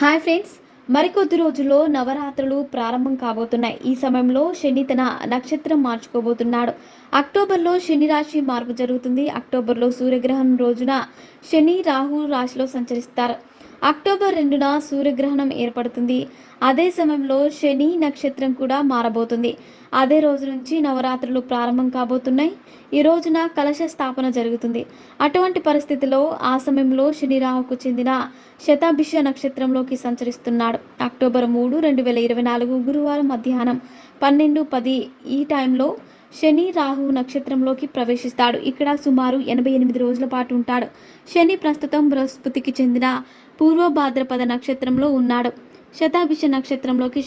Hi friends, మరికొద్ది రోజుల్లో నవరాత్రులు ప్రారంభం కాబోతున్నాయి. ఈ సమయంలో శని తన నక్షత్రం మార్చుకోబోతున్నాడు. అక్టోబర్లో శని రాశి మార్పు జరుగుతుంది. అక్టోబర్లో సూర్యగ్రహణం రోజున శని రాహు రాశిలో సంచరిస్తారు. అక్టోబర్ 2న సూర్యగ్రహణం ఏర్పడుతుంది. అదే సమయంలో శని నక్షత్రం కూడా మారబోతుంది. అదే రోజు నుంచి నవరాత్రులు ప్రారంభం కాబోతున్నాయి. ఈ రోజున కలశ స్థాపన జరుగుతుంది. అటువంటి పరిస్థితిలో ఆ సమయంలో శని రాహుకు చెందిన శతాభిష నక్షత్రంలోకి సంచరిస్తున్నాడు. అక్టోబర్ 3, 2024 గురువారం మధ్యాహ్నం 12:10 ఈ టైంలో శని రాహు నక్షత్రంలోకి ప్రవేశిస్తాడు. ఇక్కడ సుమారు 88 రోజుల పాటు ఉంటాడు. శని ప్రస్తుతం బృహస్పతికి చెందిన పూర్వ భాద్రపద నక్షత్రంలో ఉన్నాడు. శతాభిష నక్షత్రంలోకి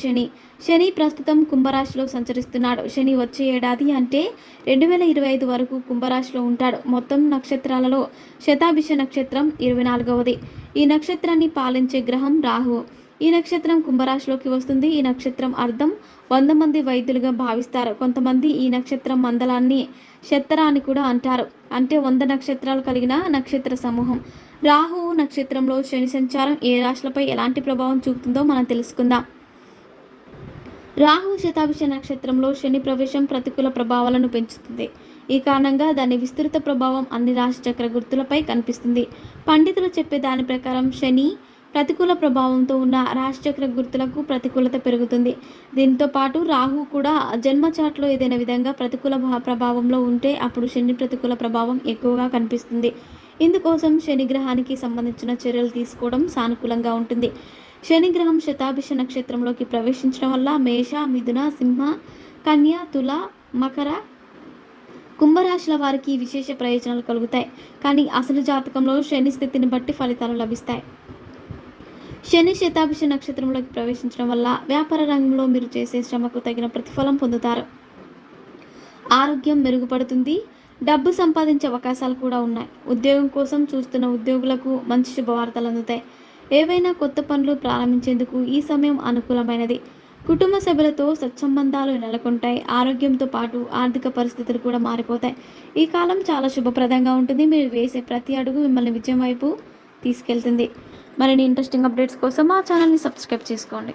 శని ప్రస్తుతం కుంభరాశిలో సంచరిస్తున్నాడు. శని వచ్చే ఏడాది అంటే 2025 వరకు కుంభరాశిలో ఉంటాడు. మొత్తం నక్షత్రాలలో శతాభిష నక్షత్రం 24వది. ఈ నక్షత్రాన్ని పాలించే గ్రహం రాహువు. ఈ నక్షత్రం కుంభరాశిలోకి వస్తుంది. ఈ నక్షత్రం అర్థం 100 మంది వైద్యులుగా భావిస్తారు. కొంతమంది ఈ నక్షత్రం మండలాన్ని శత్తర అని కూడా అంటారు. అంటే 100 నక్షత్రాలు కలిగిన నక్షత్ర సమూహం. రాహువు నక్షత్రంలో శని సంచారం ఏ రాశులపై ఎలాంటి ప్రభావం చూపుతుందో మనం తెలుసుకుందాం. రాహు శతాభిష నక్షత్రంలో శని ప్రవేశం ప్రతికూల ప్రభావాలను పెంచుతుంది. ఈ కారణంగా దాని విస్తృత ప్రభావం అన్ని రాశి చక్ర గుర్తులపై కనిపిస్తుంది. పండితులు చెప్పే దాని ప్రకారం శని ప్రతికూల ప్రభావంతో ఉన్న రాశిచక్ర గుర్తులకు ప్రతికూలత పెరుగుతుంది. దీంతో పాటు రాహు కూడా జన్మచాట్లో ఏదైనా విధంగా ప్రతికూల ప్రభావంలో ఉంటే అప్పుడు శని ప్రతికూల ప్రభావం ఎక్కువగా కనిపిస్తుంది. ఇందుకోసం శని గ్రహానికి సంబంధించిన చర్యలు తీసుకోవడం సానుకూలంగా ఉంటుంది. శని గ్రహం శతాభిష నక్షత్రంలోకి ప్రవేశించడం వల్ల మేష, మిథున, సింహ, కన్య, తుల, మకర, కుంభరాశుల వారికి విశేష ప్రయోజనాలు కలుగుతాయి. కానీ అసలు జాతకంలో శని స్థితిని బట్టి ఫలితాలు లభిస్తాయి. శని శతాభిష నక్షత్రంలోకి ప్రవేశించడం వల్ల వ్యాపార రంగంలో మీరు చేసే శ్రమకు తగిన ప్రతిఫలం పొందుతారు. ఆరోగ్యం మెరుగుపడుతుంది. డబ్బు సంపాదించే అవకాశాలు కూడా ఉన్నాయి. ఉద్యోగం కోసం చూస్తున్న ఉద్యోగులకు మంచి శుభవార్తలు అందుతాయి. ఏవైనా కొత్త పనులు ప్రారంభించేందుకు ఈ సమయం అనుకూలమైనది. కుటుంబ సభ్యులతో సత్సంబంధాలు నెలకొంటాయి. ఆరోగ్యంతో పాటు ఆర్థిక పరిస్థితులు కూడా మారిపోతాయి. ఈ కాలం చాలా శుభప్రదంగా ఉంటుంది. మీరు వేసే ప్రతి అడుగు మిమ్మల్ని విజయం వైపు తీసుకెళ్తుంది. మరిన్ని ఇంట్రెస్టింగ్ అప్డేట్స్ కోసం మా ఛానల్ని సబ్స్క్రైబ్ చేసుకోండి.